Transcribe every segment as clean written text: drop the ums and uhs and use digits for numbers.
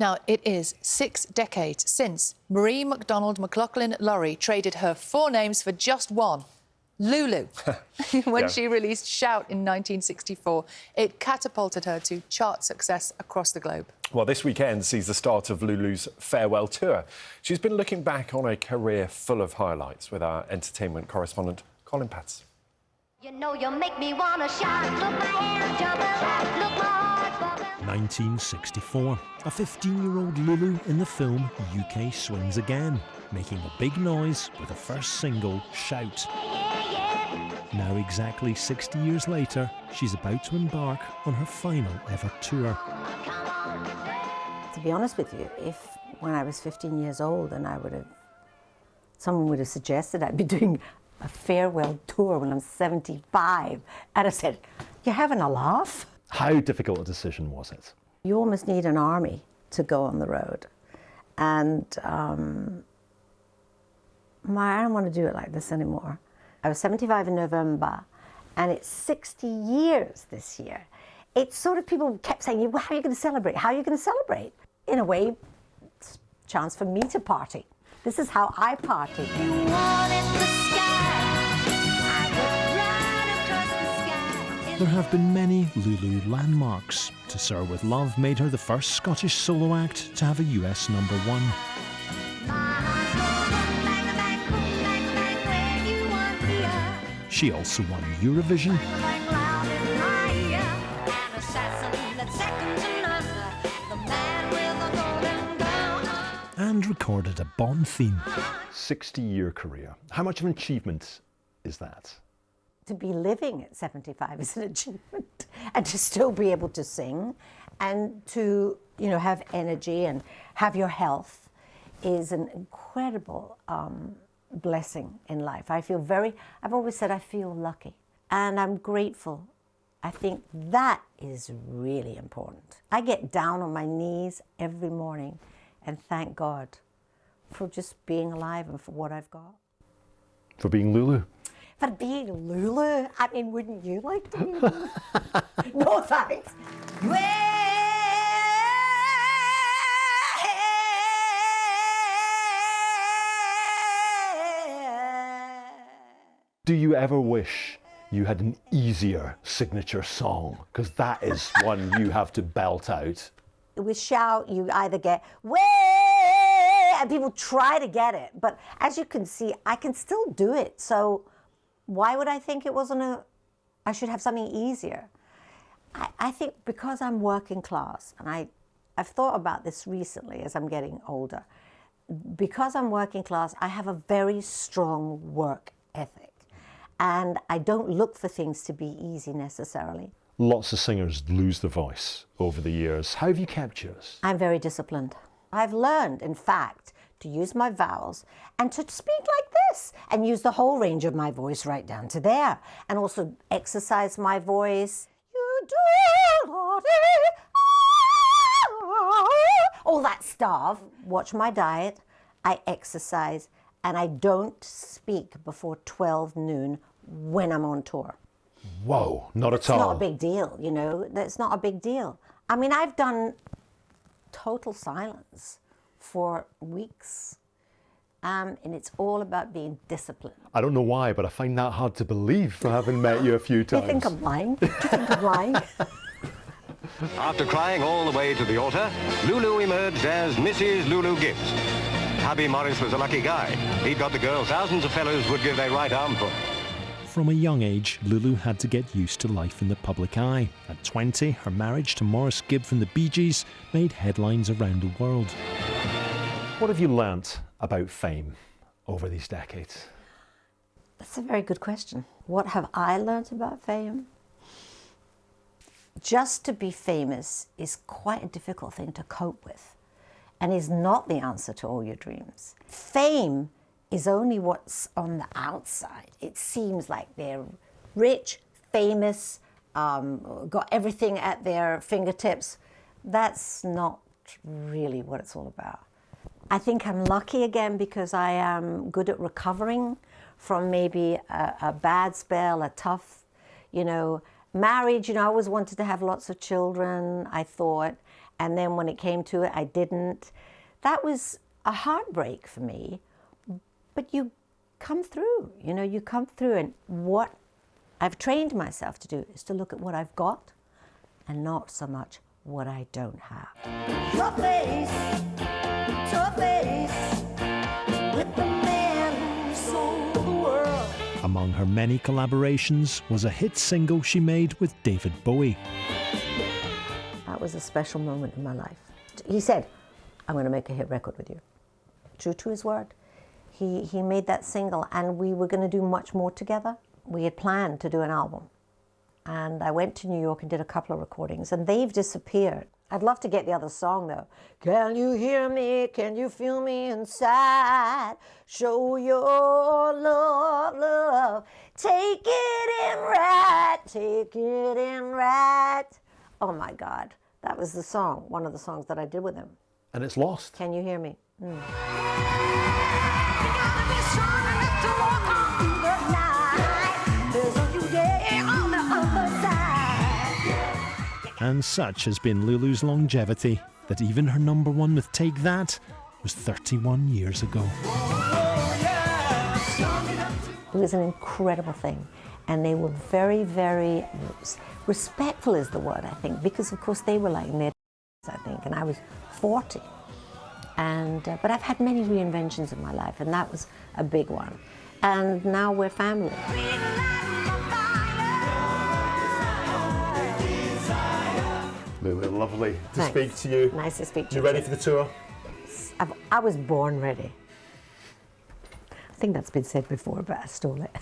Now, it is 6 decades since Marie MacDonald McLaughlin-Laurie traded her 4 names for just one, Lulu. When she released Shout in 1964, it catapulted her to chart success across the globe. Well, this weekend sees the start of Lulu's farewell tour. She's been looking back on a career full of highlights with our entertainment correspondent, Colin Patts. You know you make me wanna shout, look my hands jumping, look my heart bumping. 1964. A 15-year-old Lulu in the film UK Swings Again, making a big noise with her first single, Shout. Now exactly 60 years later, she's about to embark on her final ever tour. To be honest with you, when I was 15 years old and someone would have suggested I'd be doing a farewell tour when I'm 75, and I said, "You're having a laugh?" How difficult a decision was it? You almost need an army to go on the road. And I don't want to do it like this anymore. I was 75 in November, and it's 60 years this year. It's sort of, people kept saying, well, how are you going to celebrate? How are you going to celebrate? In a way, it's a chance for me to party. This is how I party. You wanted the sky, I would ride across the sky. There have been many Lulu landmarks. To Sir With Love made her the first Scottish solo act to have a US #1. She also won Eurovision and recorded a Bond theme. 60-year career. How much of an achievement is that? To be living at 75 is an achievement, and to still be able to sing and to, have energy and have your health is an incredible blessing in life. I've always said I feel lucky, and I'm grateful. I think that is really important. I get down on my knees every morning and thank God for just being alive and for what I've got. For being Lulu? For being Lulu? I mean, wouldn't you like to be Lulu? No thanks. Do you ever wish you had an easier signature song? Because that is one you have to belt out. With Shout, you either get way, and people try to get it. But as you can see, I can still do it. So why would I think I should have something easier? I think because I'm working class, and I've thought about this recently as I'm getting older. Because I'm working class, I have a very strong work ethic. And I don't look for things to be easy necessarily. Lots of singers lose their voice over the years. How have you kept yours? I'm very disciplined. I've learned, in fact, to use my vowels and to speak like this and use the whole range of my voice right down to there. And also exercise my voice. You do all that stuff. Watch my diet. I exercise. And I don't speak before 12 noon when I'm on tour. Whoa, not at all. It's not a big deal, That's not a big deal. I mean, I've done total silence for weeks, and it's all about being disciplined. I don't know why, but I find that hard to believe for having met you a few times. Do you think I'm lying? Do you think I'm lying? After crying all the way to the altar, Lulu emerged as Mrs. Lulu Gibbs. Hubby Morris was a lucky guy. He'd got the girl thousands of fellows would give their right arm for. From a young age, Lulu had to get used to life in the public eye. At 20, her marriage to Morris Gibb from the Bee Gees made headlines around the world. What have you learnt about fame over these decades? That's a very good question. What have I learnt about fame? Just to be famous is quite a difficult thing to cope with, and is not the answer to all your dreams. Fame is only what's on the outside. It seems like they're rich, famous, got everything at their fingertips. That's not really what it's all about. I think I'm lucky again because I am good at recovering from maybe a bad spell, a tough, marriage. I always wanted to have lots of children, I thought, And then when it came to it, I didn't. That was a heartbreak for me. But you come through, you know, you come through. And what I've trained myself to do is to look at what I've got and not so much what I don't have. Your face, your face, with the man who sold the world. Among her many collaborations was a hit single she made with David Bowie. That was a special moment in my life. He said, I'm going to make a hit record with you. True to his word. He made that single, and we were going to do much more together. We had planned to do an album. And I went to New York and did a couple of recordings, and they've disappeared. I'd love to get the other song, though. Can you hear me? Can you feel me inside? Show your love, love. Take it in right, take it in right. Oh, my God. That was the song, one of the songs that I did with him. And it's lost. Can you hear me? And such has been Lulu's longevity that even her #1 with Take That was 31 years ago. It was an incredible thing. And they were very, very respectful is the word, I think, because of course they were like in their I think, and I was 40. And, but I've had many reinventions in my life, and that was a big one. And now we're family. Lulu, lovely to Thanks. speak to you. Nice to speak to you. You ready for the tour? I was born ready. I think that's been said before, but I stole it.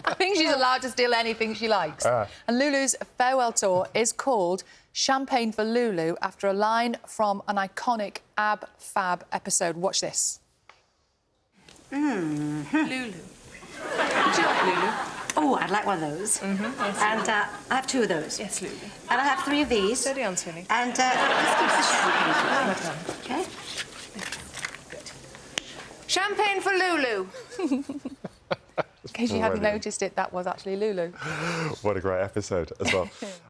I think she's allowed to steal anything she likes. And Lulu's farewell tour is called Champagne for Lulu, after a line from an iconic Ab Fab episode. Watch this. Lulu. Would you like Lulu? Oh, I'd like one of those. Yes, And I have 2 of those. Yes, Lulu. And I have 3 of these. Steady on, Sally. And let's keep the champagne. Well done. Okay? Good. Champagne for Lulu. In case you hadn't noticed it, that was actually Lulu. What a great episode as well.